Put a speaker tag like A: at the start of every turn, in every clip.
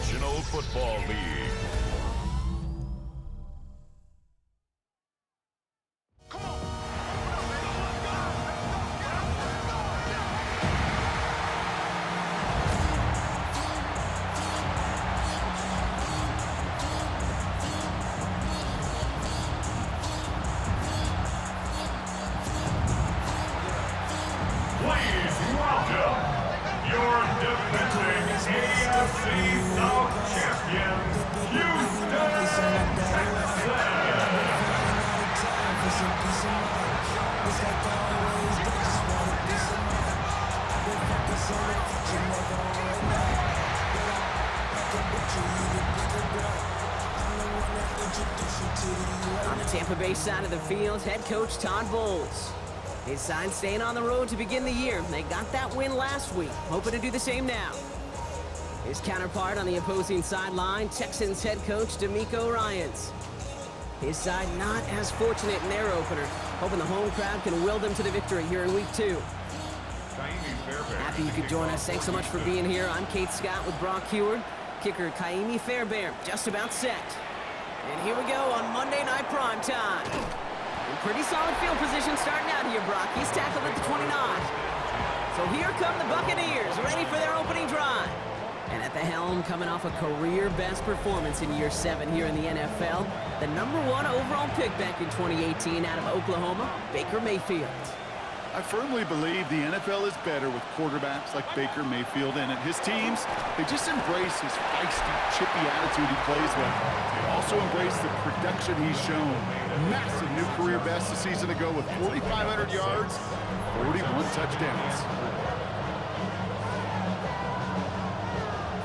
A: National Football League. Please welcome your defending AFC South champions, Houston Texans.
B: On the Tampa Bay side of the field, head coach Todd Bowles. His side staying on the road to begin the year. They got that win last week, hoping to do the same now. His counterpart on the opposing sideline, Texans head coach DeMeco Ryans. His side not as fortunate in their opener, hoping the home crowd can will them to the victory here in week 2. Happy you could join us. Thanks so much for being here. I'm Kate Scott with Brock Heward. Kicker Kaimi Fairbairn just about set. And here we go on Monday Night Primetime. Pretty solid field position starting out here, Brock. He's tackled at the 29. So here come the Buccaneers, ready for their opening drive. And at the helm, coming off a career-best performance in year 7 here in the NFL, the #1 overall pick back in 2018 out of Oklahoma, Baker Mayfield.
C: I firmly believe the NFL is better with quarterbacks like Baker Mayfield in it. His teams, they just embrace his feisty, chippy attitude he plays with. They also embrace the production he's shown. Massive new career best a season ago with 4,500 yards, 41 touchdowns.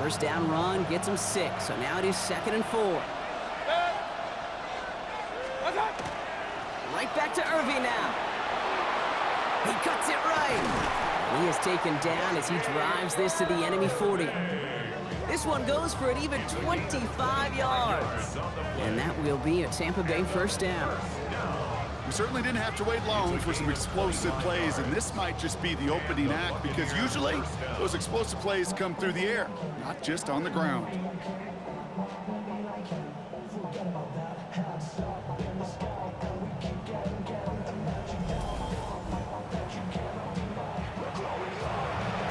B: First down run gets him 6, so now it is 2nd and 4. Right back to Irving now. He cuts it right. He is taken down as he drives this to the enemy 40. This one goes for an even 25 yards. And that will be a Tampa Bay first down.
C: We certainly didn't have to wait long for some explosive plays, and this might just be the opening act because usually those explosive plays come through the air, not just on the ground.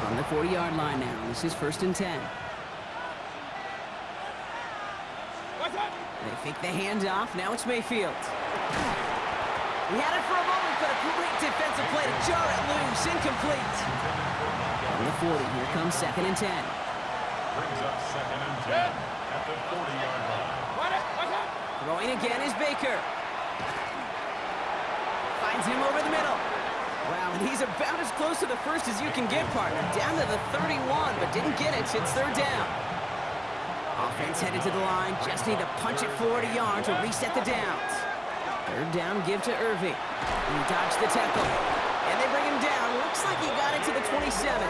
B: On the 40-yard line now. This is 1st and 10. They fake the handoff. Now it's Mayfield. He had it for a moment, but a great defensive play to jar it loose. Incomplete. On the 40, here comes 2nd and 10.
A: Brings up 2nd and 10 at the 40-yard line.
B: Throwing again is Baker. Finds him over the middle. Wow, and he's about as close to the first as you can get, partner. Down to the 31, but didn't get it. It's 3rd down. Offense headed to the line. Just need to punch it forward a yard to reset the downs. 3rd down, give to Irving. He dodged the tackle. And they bring him down. Looks like he got it to the 27.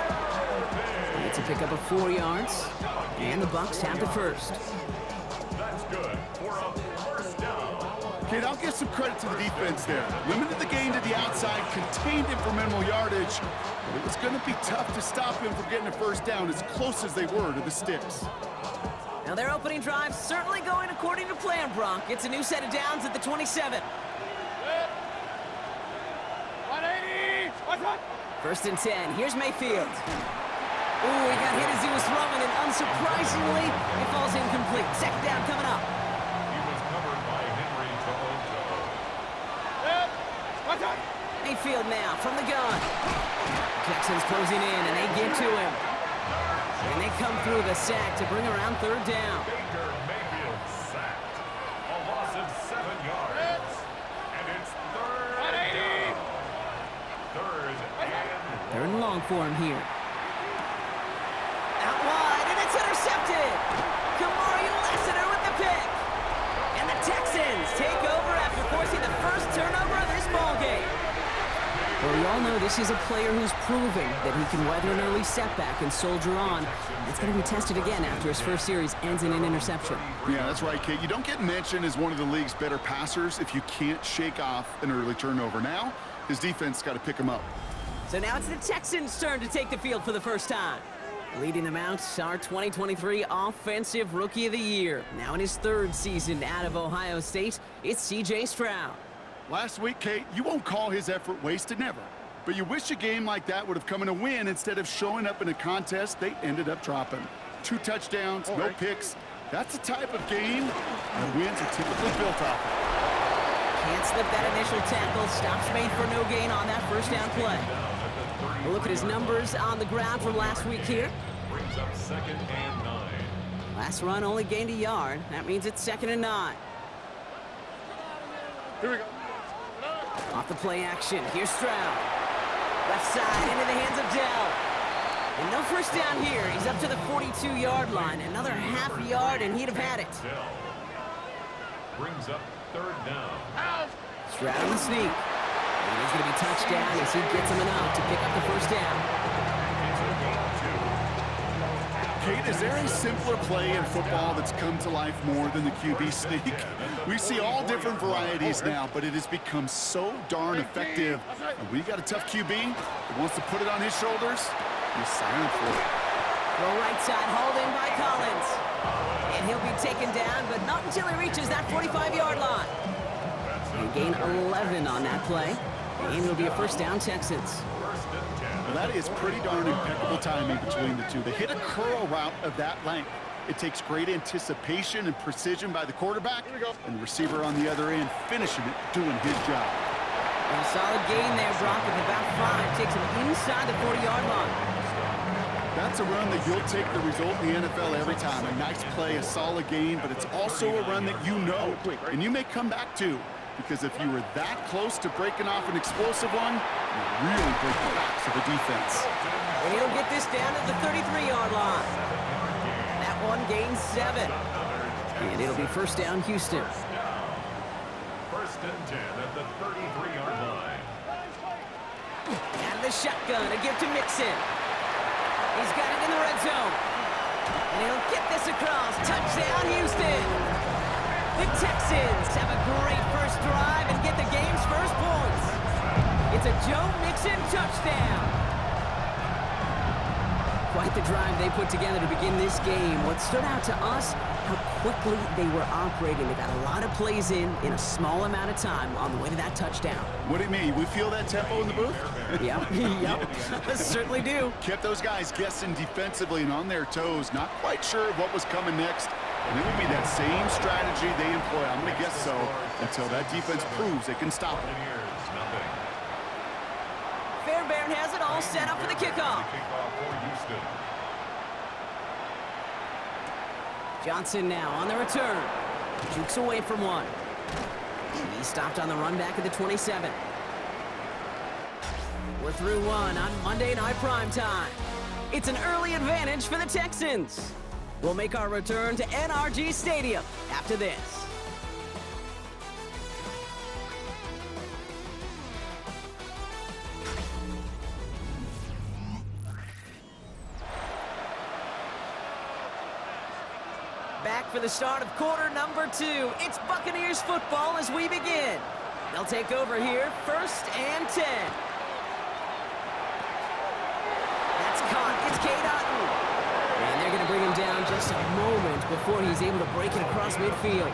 B: It's a pickup of 4 yards. And the Bucs have the first.
A: That's good for a first down.
C: Kid, I'll give some credit to the defense there. Limited the gain to the outside, contained it for minimal yardage, but it was going to be tough to stop him from getting a first down as close as they were to the sticks.
B: Now their opening drive certainly going according to plan, Brock. It's a new set of downs at the 27. 1st and 10. Here's Mayfield. Ooh, he got hit as he was throwing, and unsurprisingly, it falls incomplete. 2nd down coming up.
A: He was covered by Henry To'o.
B: Mayfield now from the gun. Texans closing in, and they get to him. And they come through the sack to bring around 3rd down.
A: Baker Mayfield sacked. A loss of 7 yards. And it's 3rd down.
B: 3rd and long for him here. Out wide, and it's intercepted. Kamari Lassiter with the pick. And the Texans take over after forcing the first turnover of this ballgame. Well, we all know this is a player who's proving that he can weather an early setback and soldier on. It's going to be tested again after his first series ends in an interception.
C: Yeah, that's right, Kate. You don't get mentioned as one of the league's better passers if you can't shake off an early turnover. Now, his defense got to pick him up.
B: So now it's the Texans' turn to take the field for the first time. Leading them out, our 2023 Offensive Rookie of the Year. Now in his third season out of Ohio State, it's C.J. Stroud.
C: Last week, Kate, you won't call his effort wasted, never. But you wish a game like that would have come in a win instead of showing up in a contest they ended up dropping. 2 touchdowns, no picks. That's the type of game that wins are typically built off of.
B: Can't slip that initial tackle. Stops made for no gain on that first down play. We'll look at his numbers on the ground from last week here.
A: Brings up 2nd and 9.
B: Last run only gained a yard. That means it's 2nd and 9.
C: Here we go.
B: Off the play action. Here's Stroud. Left side into the hands of Dell. And no first down here. He's up to the 42-yard line. Another half yard, and he'd have had it.
A: Dell brings up 3rd down.
B: Stroud on the sneak. And he's going to be touchdown as he gets him enough to pick up the first down.
C: Kate, is there a simpler play in football that's come to life more than the QB sneak? We see all different varieties now, but it has become so darn effective. And when you got a tough QB that wants to put it on his shoulders, he's silent for it.
B: Throw right side, hauled in by Collins. And he'll be taken down, but not until he reaches that 45-yard line. And gain 11 on that play. And it'll be a first down, Texans.
C: Well, that is pretty darn impeccable timing between the two. They hit a curl route of that length. It takes great anticipation and precision by the quarterback, and the receiver on the other end finishing it, doing his job.
B: And a solid gain there, Brock, of about 5. Takes him inside the 40-yard line.
C: That's a run that you'll take the result in the NFL every time. A nice play, a solid gain, but it's also a run that you know, and you may come back to. Because if you were that close to breaking off an explosive one, you really break the backs of the defense.
B: And he'll get this down to the 33-yard line. That one gains 7. And it'll be first down, Houston.
A: 1st and 10 at the 33-yard line.
B: Out of the shotgun, a give to Mixon. He's got it in the red zone. And he'll get this across. Touchdown, Houston. The Texans have a great first drive and get the game's first points. It's a Joe Mixon touchdown. Quite the drive they put together to begin this game. What stood out to us, how quickly they were operating. They got a lot of plays in a small amount of time on the way to that touchdown.
C: What do you mean? We feel that tempo in the booth?
B: Yep, yep, certainly do.
C: Kept those guys guessing defensively and on their toes, not quite sure what was coming next. And it would be that same strategy they employ, I'm going to guess so, until that defense proves they can stop it.
B: Fairbairn has it all set up for the kickoff. Johnson now on the return. Jukes away from one. He stopped on the run back at the 27. We're through one on Monday Night Primetime. It's an early advantage for the Texans. We'll make our return to NRG Stadium after this. Back for the start of quarter number 2. It's Buccaneers football as we begin. They'll take over here, 1st and 10. That's caught. It's Cade Otton. And they're going to bring him down just a moment before he's able to break it across midfield.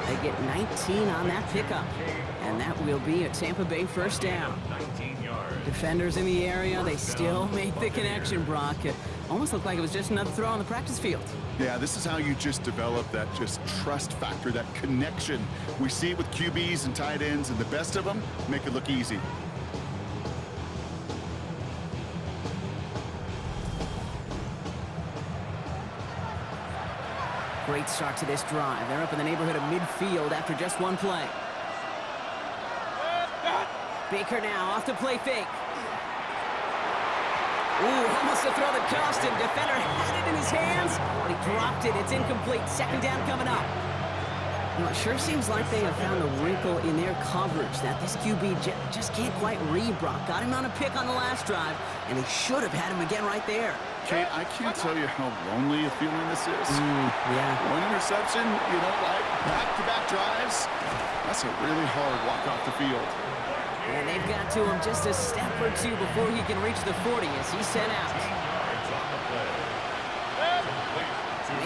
B: They get 19 on that pickup. And that will be a Tampa Bay first down. Defenders in the area, they still make the connection, Brock. It almost looked like it was just another throw on the practice field.
C: Yeah, this is how you just develop that just trust factor, that connection. We see it with QBs and tight ends, and the best of them make it look easy.
B: Great start to this drive. They're up in the neighborhood of midfield after just one play. Baker now off the play fake. Ooh, almost a throw that cost him. Defender had it in his hands, but he dropped it. It's incomplete. 2nd down coming up. You know, it sure seems like they have found a wrinkle in their coverage that this QB just can't quite read, Brock. Got him on a pick on the last drive, and he should have had him again right there.
C: Kate, I can't tell you how lonely a feeling this is.
B: Yeah.
C: One interception, you don't like back-to-back drives. That's a really hard walk off the field.
B: And they've got to him just a step or two before he can reach the 40 as he's sent out.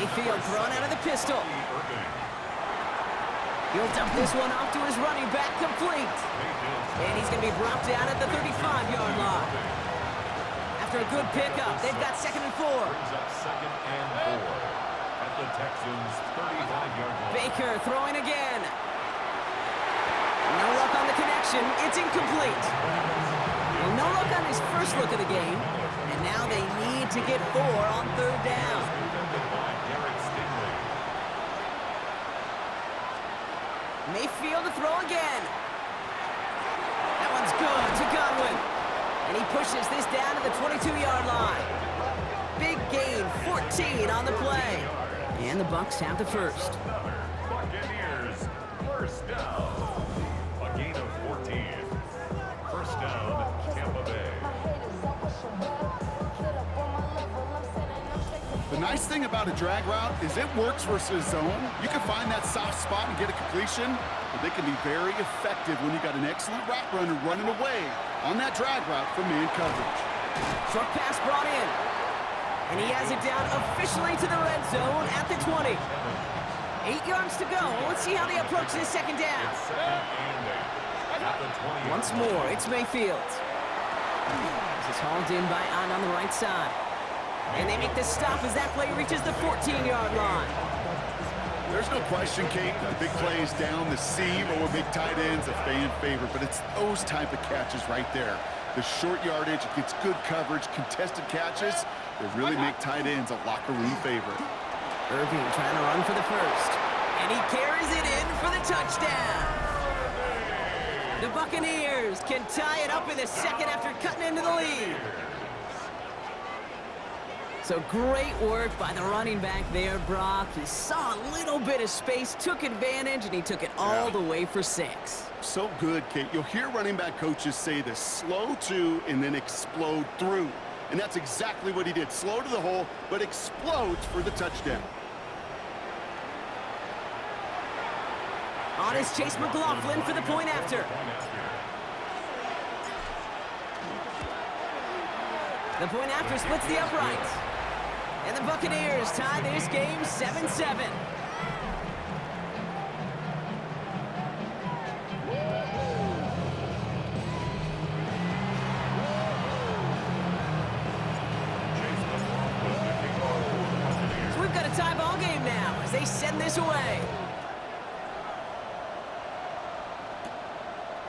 B: Mayfield thrown out of the pistol. He'll dump this one off to his running back, complete. And he's going to be brought down at the 35-yard line. After a good pickup, they've got 2nd and 4.
A: Brings up 2nd and 4 at the Texans' 35-yard line.
B: Baker throwing again. No luck on the connection. It's incomplete. Well, no luck on his first look of the game. And now they need to get 4 on 3rd down. Mayfield to throw again. That one's good to Godwin. And he pushes this down to the 22-yard line. Big gain, 14 on the play. And the Bucs have the first.
A: Buccaneers, first down. A gain of 14. First down, Tampa Bay.
C: The nice thing about a drag route is it works versus zone. You can find that soft spot and get a completion, but they can be very effective when you got an excellent route runner running away on that drag route from man coverage.
B: Short pass brought in. And he has it down officially to the red zone at the 20. 8 yards to go. Let's see how they approach this 2nd down. Once more, it's Mayfield. This is hauled in by Ahn on the right side. And they make the stop as that play reaches the 14-yard line.
C: There's no question, Kate, the big plays down the seam or with big tight ends, a fan favorite, but it's those type of catches right there. The short yardage, it gets good coverage, contested catches, they really make tight ends a locker room favorite.
B: Irving trying to run for the first. And he carries it in for the touchdown. The Buccaneers can tie it up in the 2nd after cutting into the lead. So great work by the running back there, Brock. He saw a little bit of space, took advantage, and he took it all the way for 6.
C: So good, Kate. You'll hear running back coaches say this: slow to and then explode through. And that's exactly what he did. Slow to the hole, but explodes for the touchdown.
B: On is Chase McLaughlin for the point after. The point after splits the uprights. And the Buccaneers tie this game 7-7. So we've got a tie ball game now as they send this away.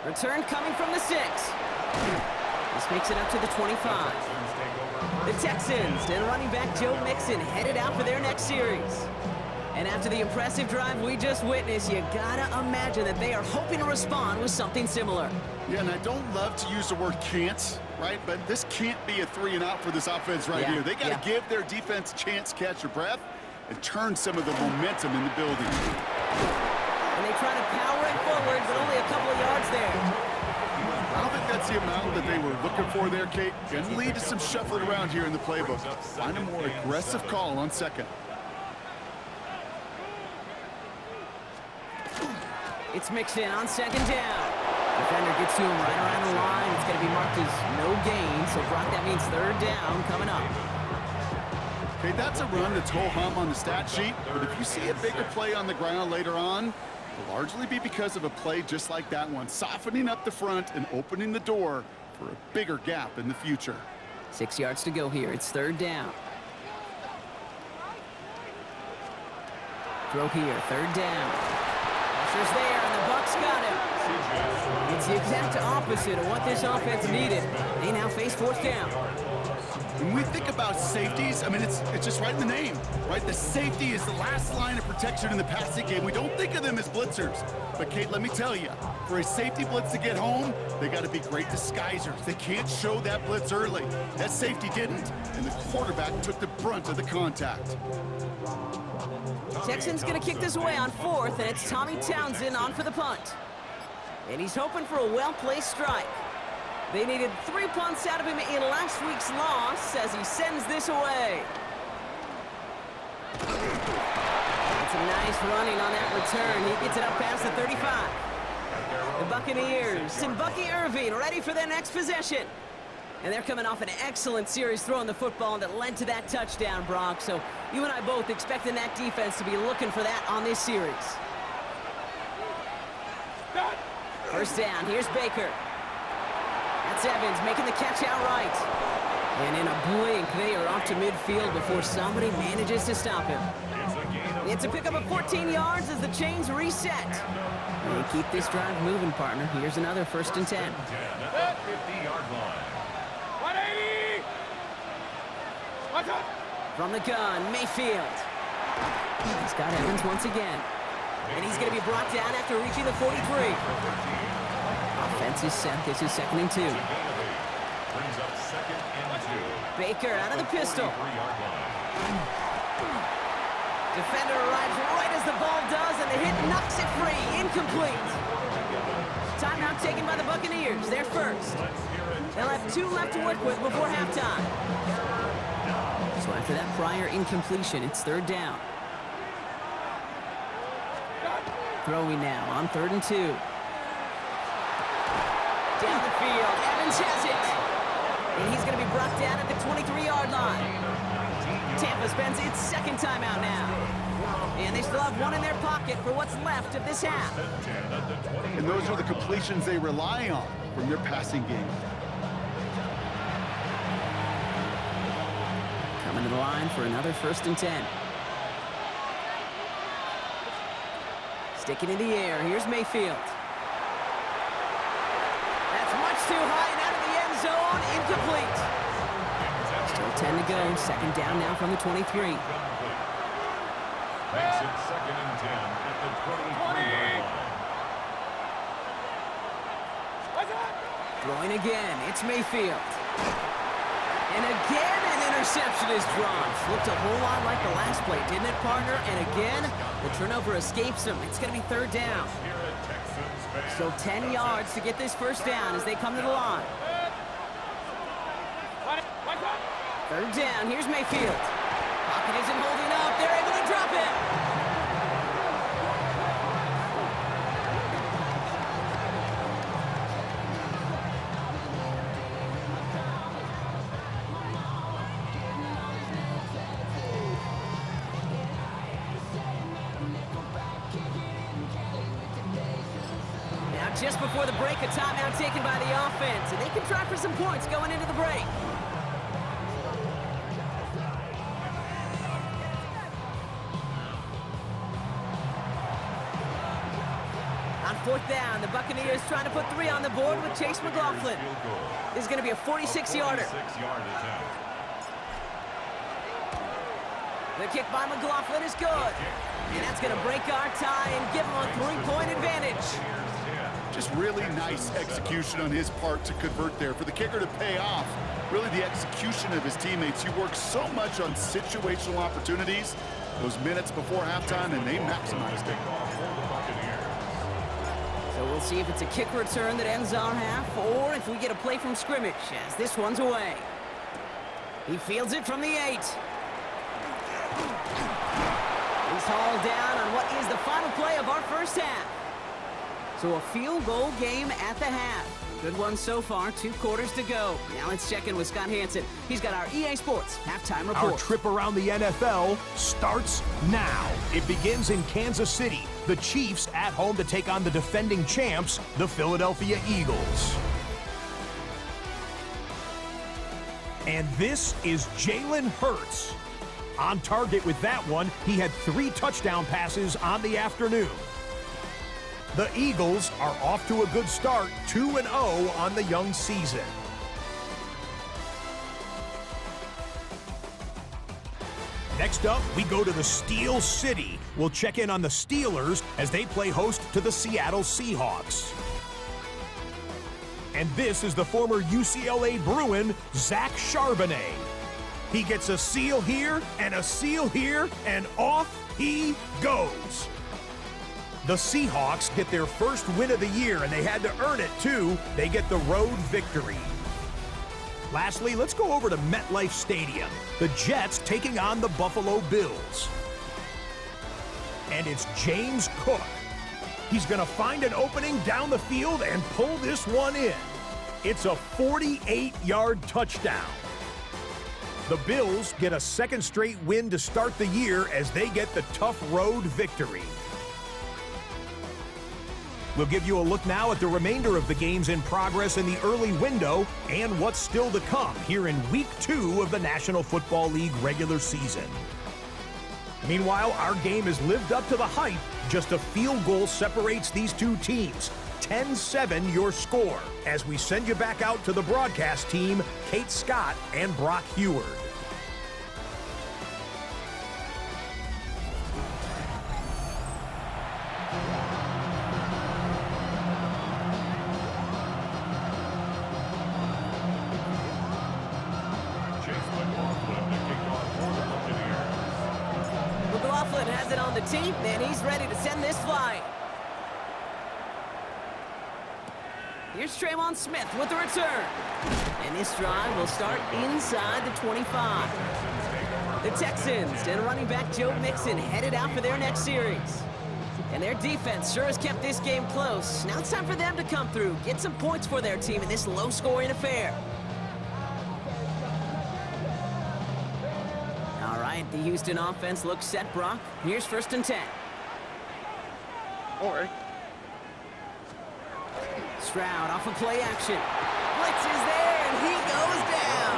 B: Return coming from the 6. This makes it up to the 25. The Texans and running back Joe Mixon headed out for their next series. And after the impressive drive we just witnessed, you gotta imagine that they are hoping to respond with something similar.
C: Yeah, and I don't love to use the word can't, right? But this can't be a 3 and out for this offense right here. They got to give their defense a chance to catch their breath and turn some of the momentum in the building.
B: And they try to power it forward, but only a couple of yards there.
C: I don't think that's the amount that they were looking for there, Kate. Going to lead to some shuffling around here in the playbook. Find a more aggressive call on 2nd.
B: It's mixed in on 2nd down. Defender gets to him right around the line. It's going to be marked as no gain. So, Brock, that means 3rd down coming up.
C: Okay, that's a run that's ho-hum on the stat sheet. But if you see a bigger play on the ground later on, it'll largely be because of a play just like that one, softening up the front and opening the door for a bigger gap in the future.
B: 6 yards to go here. It's 3rd down. Throw here, 3rd down. Pressure's there, and the Bucs got him. It's the exact opposite of what this offense needed. They now face 4th down.
C: When we think about safeties, I mean, it's just right in the name, right? The safety is the last line of protection in the passing game. We don't think of them as blitzers. But, Kate, let me tell you, for a safety blitz to get home, they got to be great disguisers. They can't show that blitz early. That safety didn't, and the quarterback took the brunt of the contact.
B: Texans going to kick this away on 4th, and it's Tommy Townsend on for the punt. And he's hoping for a well-placed strike. They needed 3 punts out of him in last week's loss as he sends this away. It's a nice running on that return. He gets it up past the 35. The Buccaneers and Bucky Irving ready for their next possession. And they're coming off an excellent series throwing the football that led to that touchdown, Brock. So you and I both expecting that defense to be looking for that on this series. First down, here's Baker. That's Evans making the catch outright. And in a blink, they are off to midfield before somebody manages to stop him. It's a pickup of 14 yards as the chains reset. They keep this drive moving, partner. Here's another 1st and 10.
A: At the 50-yard line.
D: 180! What's up?
B: From the gun, Mayfield. He's got Evans once again. And he's going to be brought down after reaching the 43. Offense is set. This is 2nd and 2.
A: Brings up 2nd and 2.
B: Baker out of the pistol. Defender arrives right as the ball does, and the hit knocks it free. Incomplete. Timeout taken by the Buccaneers. They're first. They'll have 2 left to work with before halftime. So after that prior incompletion, it's 3rd down. Throwing now on 3rd and 2. Down the field, Evans has it. And he's going to be brought down at the 23-yard line. Tampa spends its 2nd timeout now. And they still have 1 in their pocket for what's left of this half.
C: And those are the completions they rely on from their passing game.
B: Coming to the line for another 1st and 10. Sticking in the air, here's Mayfield. That's much too high and out of the end zone, incomplete. Still 10 to go, 2nd down now from the 23.
A: Makes it 2nd and 10 at the 23-yard line.
B: Throwing again, it's Mayfield. And again, an interception is dropped. Looked a whole lot like the last play, didn't it, partner? And again, the turnover escapes him. It's going to be 3rd down. Still 10 yards to get this 1st down as they come to the line. 3rd down, here's Mayfield. Pocket isn't holding up. They're able to drop it. Just before the break, a timeout taken by the offense, and they can try for some points going into the break. On 4th down, the Buccaneers trying to put 3 on the board with Chase McLaughlin. This is going to be a 46-yarder. The kick by McLaughlin is good. And that's going to break our tie and give them a 3-point advantage.
C: Just really nice execution on his part to convert there. For the kicker to pay off, really the execution of his teammates. He works so much on situational opportunities those minutes before halftime, and they maximized it.
B: So we'll see if it's a kick return that ends our half, or if we get a play from scrimmage, as this one's away. He fields it from the 8. He's hauled down on what is the final play of our 1st half. So a field goal game at the half. Good one so far, 2 quarters to go. Now let's check in with Scott Hansen. He's got our EA Sports halftime report.
E: Our trip around the NFL starts now. It begins in Kansas City. The Chiefs at home to take on the defending champs, the Philadelphia Eagles. And this is Jalen Hurts. On target with that one, he had 3 touchdown passes on the afternoon. The Eagles are off to a good start, 2-0 on the young season. Next up, we go to the Steel City. We'll check in on the Steelers as they play host to the Seattle Seahawks. And this is the former UCLA Bruin, Zach Charbonnet. He gets a seal here, and off he goes. The Seahawks get their first win of the year, and they had to earn it, too. They get the road victory. Lastly, let's go over to MetLife Stadium. The Jets taking on the Buffalo Bills. And it's James Cook. He's going to find an opening down the field and pull this one in. It's a 48-yard touchdown. The Bills get a second straight win to start the year as they get the tough road victory. We'll give you a look now at the remainder of the games in progress in the early window and what's still to come here in Week 2 of the National Football League regular season. Meanwhile, our game has lived up to the hype. Just a field goal separates these two teams. 10-7 your score, as we send you back out to the broadcast team, Kate Scott and Brock Heward.
B: McLaughlin has it on the tee, and he's ready to send this flying. Here's Trayvon Smith with the return. And this drive will start inside the 25. The Texans and running back Joe Mixon headed out for their next series. And their defense sure has kept this game close. Now it's time for them to come through, get some points for their team in this low-scoring affair. All right, the Houston offense looks set, Brock. Here's 1st and 10.
C: All right.
B: Stroud off of play action. Blitz is there, and he goes down.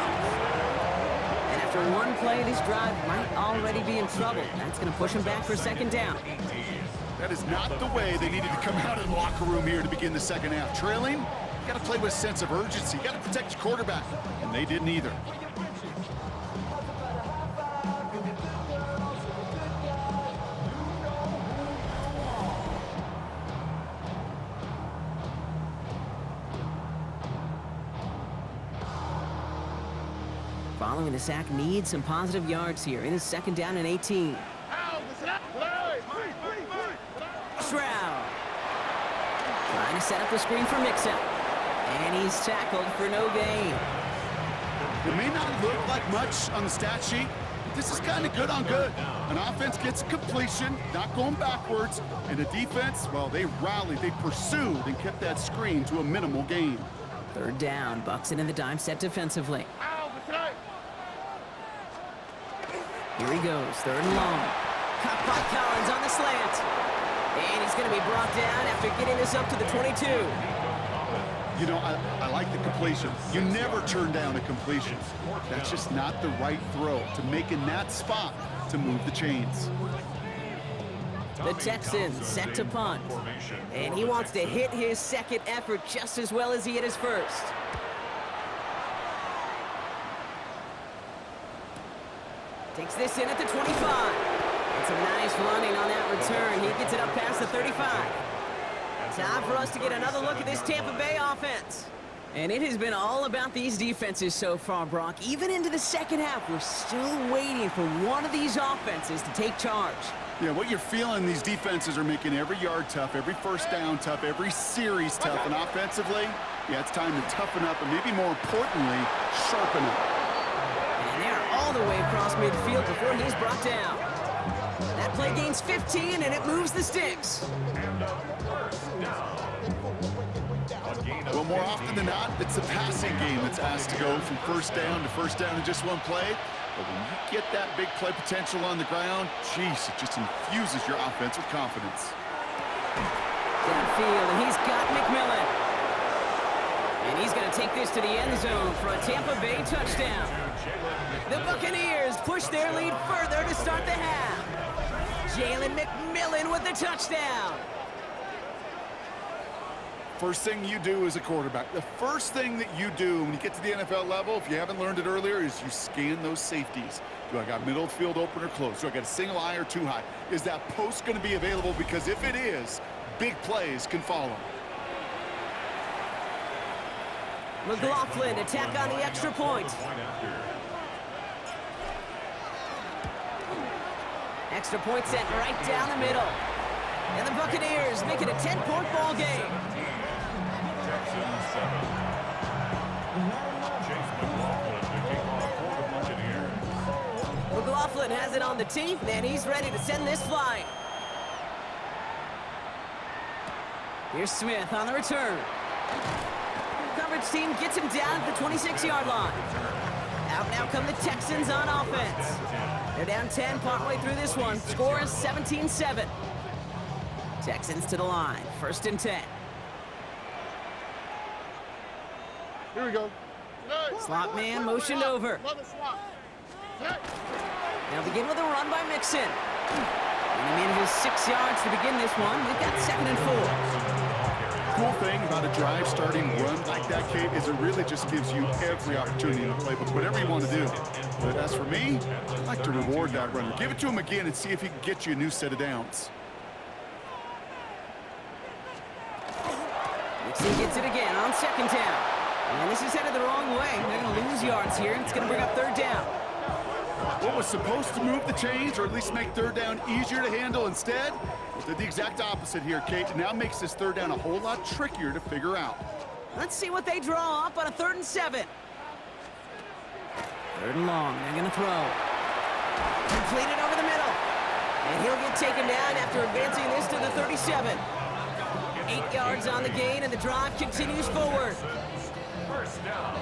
B: And after one play, this drive might already be in trouble. That's going to push him back for 2nd down.
C: That is not the way they needed to come out of the locker room here to begin the second half. Trailing, you got to play with a sense of urgency. You got to protect your quarterback, and they didn't either.
B: Following the sack, needs some positive yards here. It is 2nd down and 18. Stroud trying to set up the screen for Mixon. And he's tackled for no gain.
C: It may not look like much on the stat sheet, but this is kind of good on good. An offense gets completion, not going backwards, and a defense, well, they rallied, they pursued, and kept that screen to a minimal gain.
B: 3rd down, Buxton in the dime set defensively. Here he goes, 3rd and long. Caught by Collins on the slant. And he's going to be brought down after getting this up to the 22.
C: You know, I like the completion. You never turn down a completion. That's just not the right throw to make in that spot to move the chains.
B: The Texans set to punt. And he wants to hit his 2nd effort just as well as he hit his 1st. Takes this in at the 25. And some nice running on that return. He gets it up past the 35. Time for us to get another look at this Tampa Bay offense. And it has been all about these defenses so far, Brock. Even into the 2nd half, we're still waiting for one of these offenses to take charge.
C: Yeah, what you're feeling, these defenses are making every yard tough, every 1st down tough, every series tough. And offensively, yeah, it's time to toughen up and maybe more importantly, sharpen up.
B: And they're all the way across midfield before he's brought down. That play gains 15, and it moves the sticks.
C: Well, more often than not, it's the passing game that's asked to go from 1st down in just one play. But when you get that big play potential on the ground, geez, it just infuses your offense with confidence.
B: Downfield, and he's got McMillan. And he's going to take this to the end zone for a Tampa Bay touchdown. The Buccaneers push their lead further to start the half. Jalen McMillan with the touchdown.
C: First thing you do as a quarterback, the first thing that you do when you get to the NFL level, if you haven't learned it earlier, is you scan those safeties. Do I got middle of field open or close? Do I got a single high or 2 high? Is that post going to be available? Because if it is, big plays can follow.
B: McLaughlin attack on the extra point. Extra point set right down the middle. And the Buccaneers make it a 10-point ball game.
A: Texans 7. Chase McLaughlin to kick off for the Buccaneers.
B: McLaughlin has it on the tee, and he's ready to send this flying. Here's Smith on the return. coverage team gets him down at the 26-yard line. Out now come the Texans on offense. They're down 10 partway through this one. Score is 17-7. Texans to the line. 1st and 10.
D: Here we go.
B: Slot man motioned over. They'll begin with a run by Mixon. And he manages 6 yards to begin this one. We've got 2nd and 4.
C: Cool thing about a drive starting run like that, Kate, is it really just gives you every opportunity in the playbook, whatever you want to do. But as for me, I'd like to reward that runner. Give it to him again and see if he can get you a new set of downs.
B: Mixon gets it again on 2nd down. And this is headed the wrong way. They're going to lose yards here. It's going to bring up 3rd down.
C: What was supposed to move the chains, or at least make 3rd down easier to handle instead, did the exact opposite here, Kate. It now makes this 3rd down a whole lot trickier to figure out.
B: Let's see what they draw up on a 3rd and 7. 3rd and long. They're going to throw. Completed over the middle. And he'll get taken down after advancing this to the 37. 8 yards on the gain, and the drive continues forward.
A: 1st down.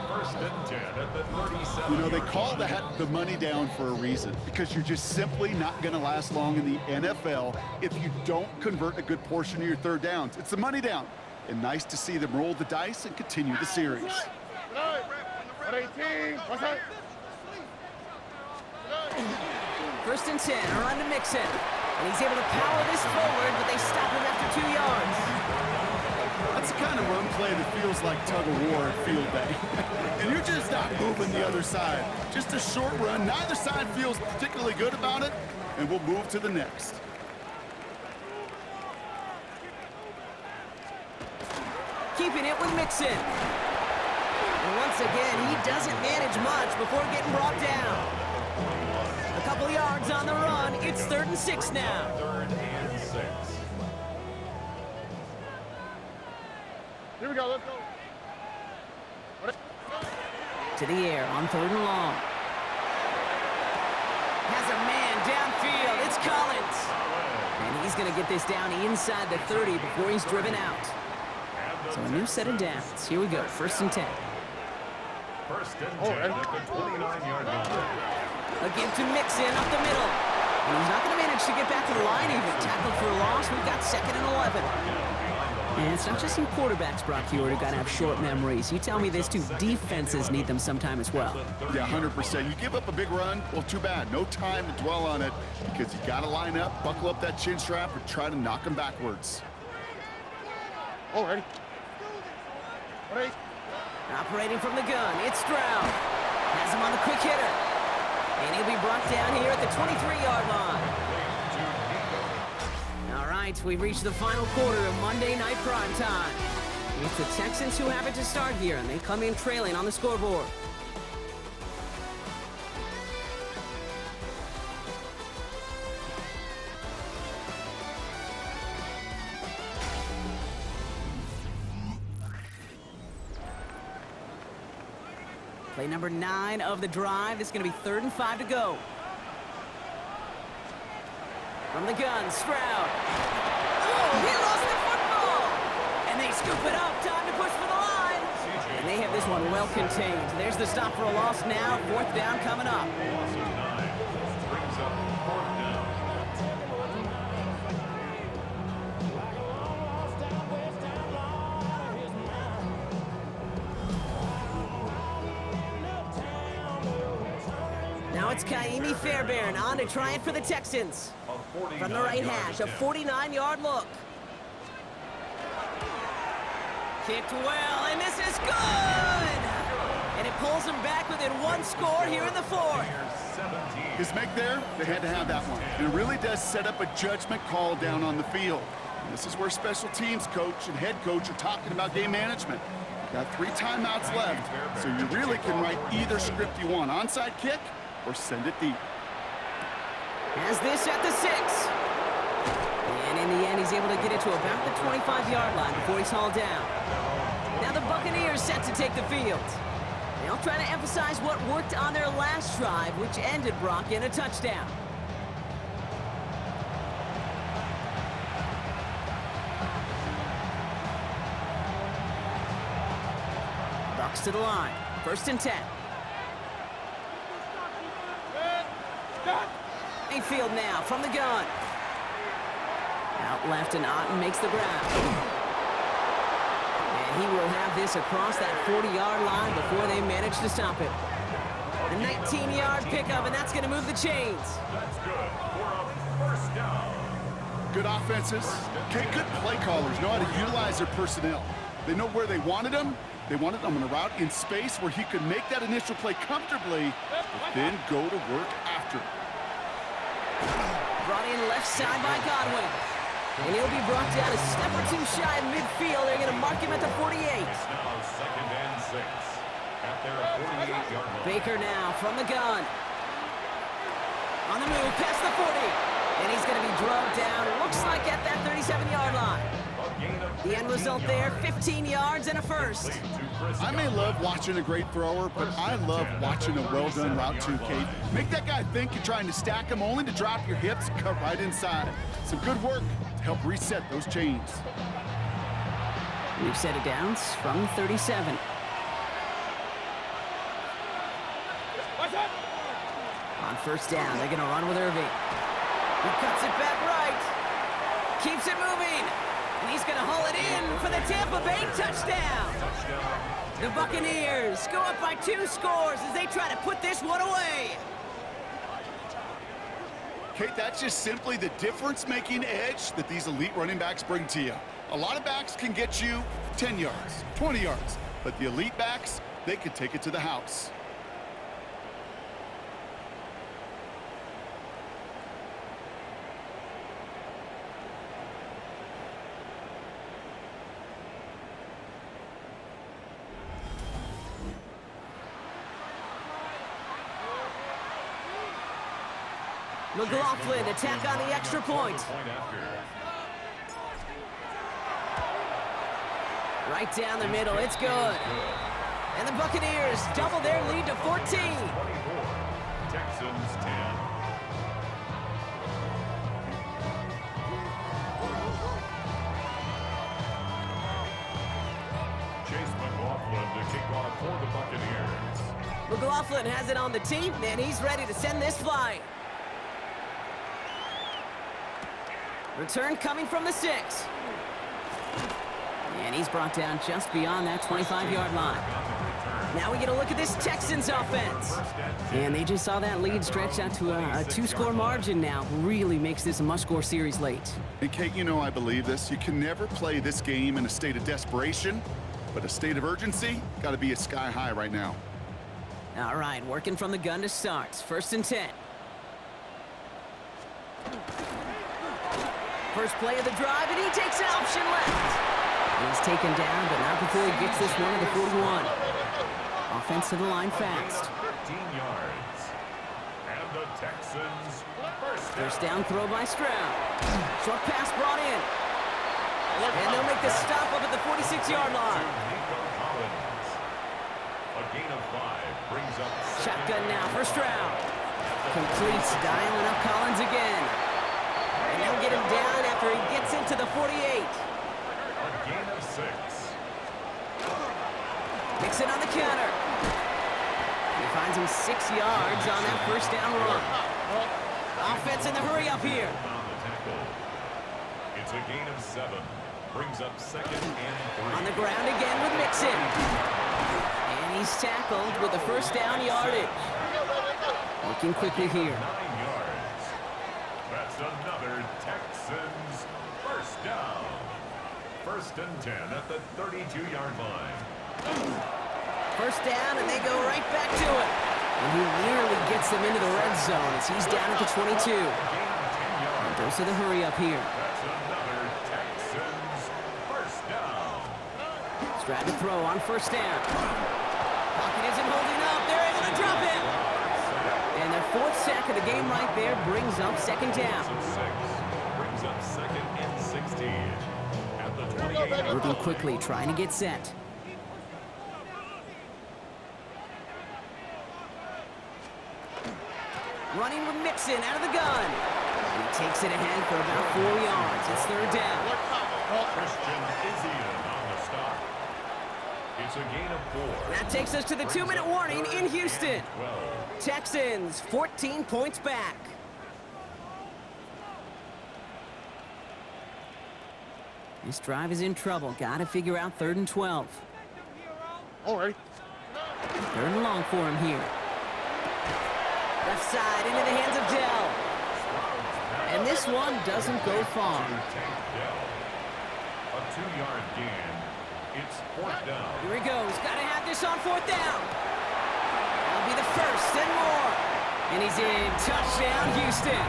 A: 1st and 10 at the 37.
C: You know, they call that the money down for a reason, because you're just simply not going to last long in the NFL if you don't convert a good portion of your 3rd downs. It's the money down. And nice to see them roll the dice and continue the series.
B: 1st and 10, a run to Mixon. And he's able to power this forward, but they stop him after 2 yards.
C: That's the kind of run play that feels like tug-of-war at field day. And you're just not moving the other side. Just a short run. Neither side feels particularly good about it, and we'll move to the next.
B: Keeping it with Mixon. And once again, he doesn't manage much before getting brought down. A couple yards on the run. It's 3rd and 6 now.
A: 3rd and 6.
D: Here we go, let's go.
B: To the air on 3rd and long. Has a man downfield. It's Collins. And he's going to get this down inside the 30 before he's driven out. So a new set of downs. Here we go. 1st and 10.
A: 1st and 10 at the 29-yard line.
B: A give to Mixon up the middle. And he's not going to manage to get back to the line even. Tackled for a loss. We've got 2nd and 11. And it's not just some quarterbacks, Brock Hewitt, who got to have short memories. You tell me this too. Defenses need them sometime as well.
C: Yeah, 100%. You give up a big run, well, too bad. No time to dwell on it, because you got to line up, buckle up that chin strap, and try to knock them backwards.
D: All ready. Ready.
B: Operating from the gun, it's Stroud. Has him on the quick hitter. And he'll be brought down here at the 23-yard line. All right, we've reached the final quarter of Monday Night Primetime. It's the Texans who have it to start here, and they come in trailing on the scoreboard. Play number 9 of the drive. It's going to be 3rd and 5 to go. From the gun, Stroud. Oh, he lost the football! And they scoop it up. Time to push for the line. And they have this one well contained. There's the stop for a loss now. 4th down coming up.
A: Loss of 9 brings up 4th down.
B: Now it's Kaimi Fairbairn on to try it for the Texans. From the right hash, a 49-yard look. Kicked well, and this is good! And it pulls them back within 1 score here in the 4th.
C: His make there, they had to have that one. And it really does set up a judgment call down on the field. And this is where special teams coach and head coach are talking about game management. Got 3 timeouts left, so you really can write either script you want. Onside kick or send it deep.
B: Has this at the 6. And in the end, he's able to get it to about the 25-yard line before he's hauled down. Now the Buccaneers set to take the field. They'll try to emphasize what worked on their last drive, which ended, Brock, in a touchdown. walks to the line. 1st and 10. Mayfield now from the gun. Out left, and Otten makes the grab. And he will have this across that 40-yard line before they manage to stop it. A 19-yard pickup, and that's going to move the chains.
A: That's good for a first down.
C: Good offenses. Okay, good play callers know how to utilize their personnel. They know where they wanted him. They wanted him on a route in space where he could make that initial play comfortably, but then go to work after.
B: Brought in left side by Godwin. And he'll be brought down a step or two shy of midfield. They're going to mark him at the 48.
A: It's now 2nd and 6 at their 48-yard line.
B: Baker now from the gun. On the move, past the 40. And he's going to be drugged down, looks like at that 37-yard line. The end result there, 15 yards and a first.
C: I may love watching a great thrower, but I love watching a well-done route too, Kate. Make that guy think you're trying to stack him only to drop your hips and cut right inside. Some good work to help reset those chains.
B: We've set it down from 37. On 1st down, they're going to run with Irving. He cuts it back right. Keeps it moving. And he's going to haul it in for the Tampa Bay touchdown. The Buccaneers go up by 2 scores as they try to put this one away.
C: Kate, that's just simply the difference-making edge that these elite running backs bring to you. A lot of backs can get you 10 yards, 20 yards, but the elite backs, they can take it to the house.
B: McLaughlin attack on the extra point. Right down the middle, it's good. And the Buccaneers double their lead to 14.
A: 24, Texans 10. Chase McLaughlin to kick off for the Buccaneers.
B: McLaughlin has it on the tee, and he's ready to send this flying. Return coming from the 6. And he's brought down just beyond that 25-yard line. Now we get a look at this Texans offense. And they just saw that lead stretch out to a 2-score margin now. Really makes this a must-score series late.
C: And Kate, you know I believe this. You can never play this game in a state of desperation, but a state of urgency got to be at sky high right now.
B: All right, working from the gun to start. 1st and 10. First play of the drive, and he takes an option left. He's taken down, but not before he gets this one to the 41. Offense to the line fast.
A: 13 yards. And the Texans
B: First down throw by Stroud. Short pass brought in. And they'll make the stop up at the 46-yard line.
A: A gain of 5 brings up
B: Shotgun now for Stroud. Completes, dialing up Collins again. And they'll get him down after he gets into the 48.
A: a gain of 6.
B: Mixon on the counter. He finds him 6 yards on that first down run. Offense in the hurry up here.
A: On the tackle. It's a gain of 7. Brings up 2nd and 3.
B: On the ground again with Mixon. And he's tackled with the first down yardage. Working quickly here.
A: 9 yards. That's another Texans first down. 1st and 10 at the 32-yard line.
B: First down, and they go right back to it. And he nearly gets them into the red zone as he's down at the 22.
A: Gain of 10 yards.
B: And goes to the hurry up here.
A: That's another Texans first down.
B: Stroud to throw on first down. Pocket isn't holding up. They're able to drop him. And their 4th sack of the game right there brings up 2nd down.
A: 6 brings up 2nd and 16 at the 28.
B: Moving quickly, trying to get set. Running with Mixon out of the gun. And he takes it ahead for about 4 yards. It's 3rd down.
A: Christian Izzian on the stop. It's a gain of 4.
B: That takes us to the 2-minute warning in Houston.
A: 12.
B: Texans 14 points back. This drive is in trouble. Got to figure out 3rd and 12.
D: Alrighty.
B: 3rd and long for him here. Left side into the hands of Dell. And this one doesn't go far.
A: A 2-yard gain. It's 4th down.
B: Here he goes. Got to have this on 4th down. That'll be the 1st and more. And he's in. Touchdown, Houston.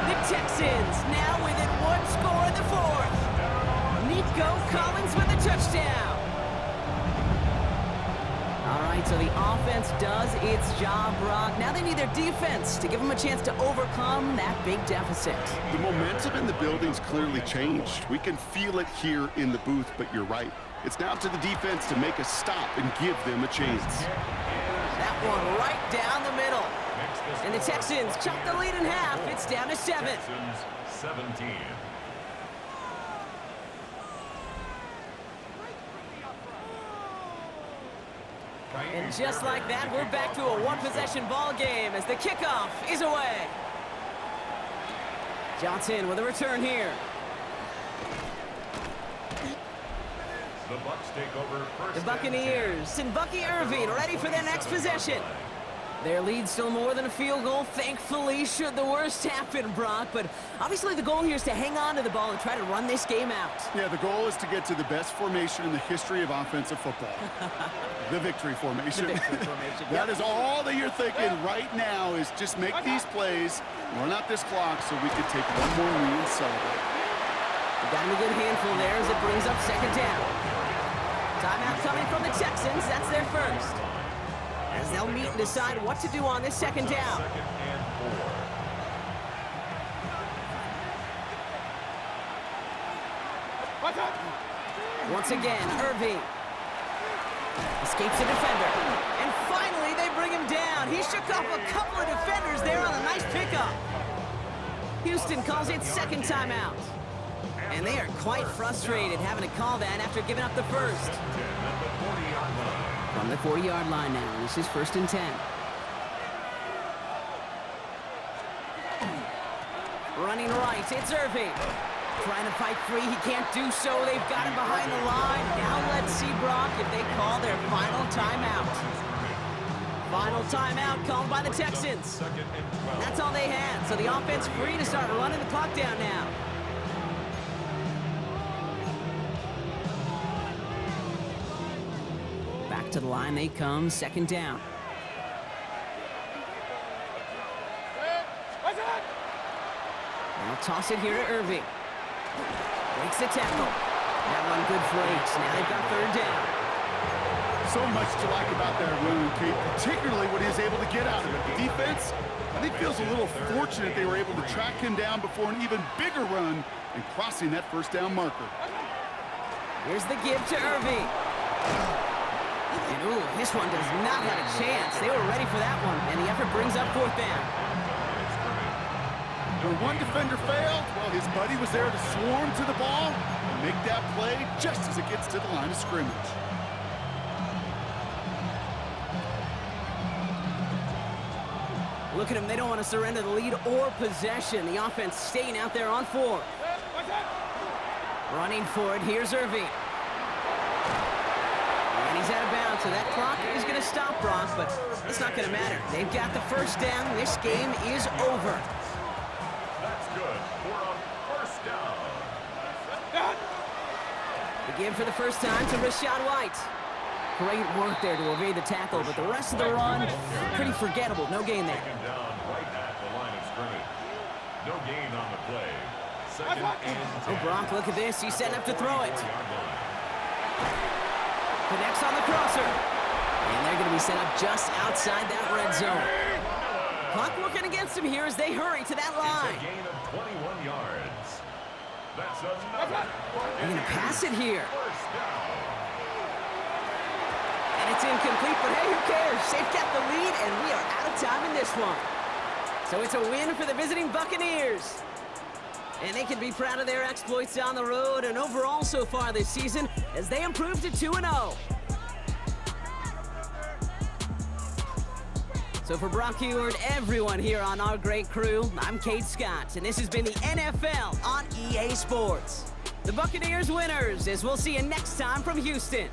B: The Texans now within 1 score in the 4th. Nico Collins with a touchdown. All right, so the offense does its job, Brock. Now they need their defense to give them a chance to overcome that big deficit.
C: The momentum in the building's clearly changed. We can feel it here in the booth, but you're right. It's now to the defense to make a stop and give them a chance.
B: That one right down the middle. And the Texans chop the lead in half. It's down to 7.
A: Texans 17.
B: And just like that, we're back to a one-possession ball game as the kickoff is away. Johnson with a return here.
A: The Bucs take over first.
B: The Buccaneers and Bucky Irving ready for their next possession. Their lead still more than a field goal, thankfully, should the worst happen, Brock. But obviously the goal here is to hang on to the ball and try to run this game out.
C: Yeah, the goal is to get to the best formation in the history of offensive football. The victory formation.
B: The victory formation.
C: That is all that you're thinking right now is just make these plays, run out this clock so we can take one more knee and celebrate.
B: We got him a good handful there as it brings up 2nd down. Timeout coming from the Texans. That's their first. As they'll meet and decide what to do on this 2nd down.
A: 2nd and 4.
B: Once again, Irving escapes a defender. And finally, they bring him down. He shook off a couple of defenders there on a nice pickup. Houston calls it 2nd timeout. And they are quite frustrated having to call that after giving up the first. From the 40-yard line now, this is 1st and 10. Running right, it's Irving. Trying to fight free, he can't do so. They've got him behind the line. Now let's see, Brock, if they call their final timeout. Final timeout called by the Texans. That's all they had, so the offense free to start running the clock down now. Back to the line they come, 2nd down. Now toss it here to Irving. Breaks the tackle. That one good for 8. Now they've got 3rd down.
C: So much to like about that run, Kate, particularly what he was able to get out of it. The defense, I think, feels a little fortunate they were able to track him down before an even bigger run and crossing that 1st down marker.
B: Here's the give to Irving. And ooh, this one does not have a chance. They were ready for that one, and the effort brings up 4th down.
C: When one defender failed, well, his buddy was there to swarm to the ball and make that play just as it gets to the line of scrimmage.
B: Look at them, they don't want to surrender the lead or possession. The offense staying out there on 4. Running for it, here's Irving. And he's out of bounds, so that clock is going to stop, Brock, but it's not going to matter. They've got the 1st down. This game is over.
A: That's good for a 1st down.
B: The give for the first time to Rashad White. Great work there to evade the tackle, but the rest of the run, pretty forgettable. No gain there.
A: Taken down right at the line of scrimmage. No gain on the play. 2nd and 10.
B: Oh, Brock, look at this. He's setting up to throw it. Connects on the crosser. And they're going to be set up just outside that red zone. Clock working against him here as they hurry to that line.
A: It's a gain of 21 yards. That's another.
B: They're going to pass it here.
A: 1st down.
B: And it's incomplete, but hey, who cares? They've got the lead, and we are out of time in this one. So it's a win for the visiting Buccaneers. And they can be proud of their exploits on the road and overall so far this season as they improve to 2-0. So for Brock Heward, everyone here on our great crew, I'm Kate Scott, and this has been the NFL on EA Sports. The Buccaneers winners, as we'll see you next time from Houston.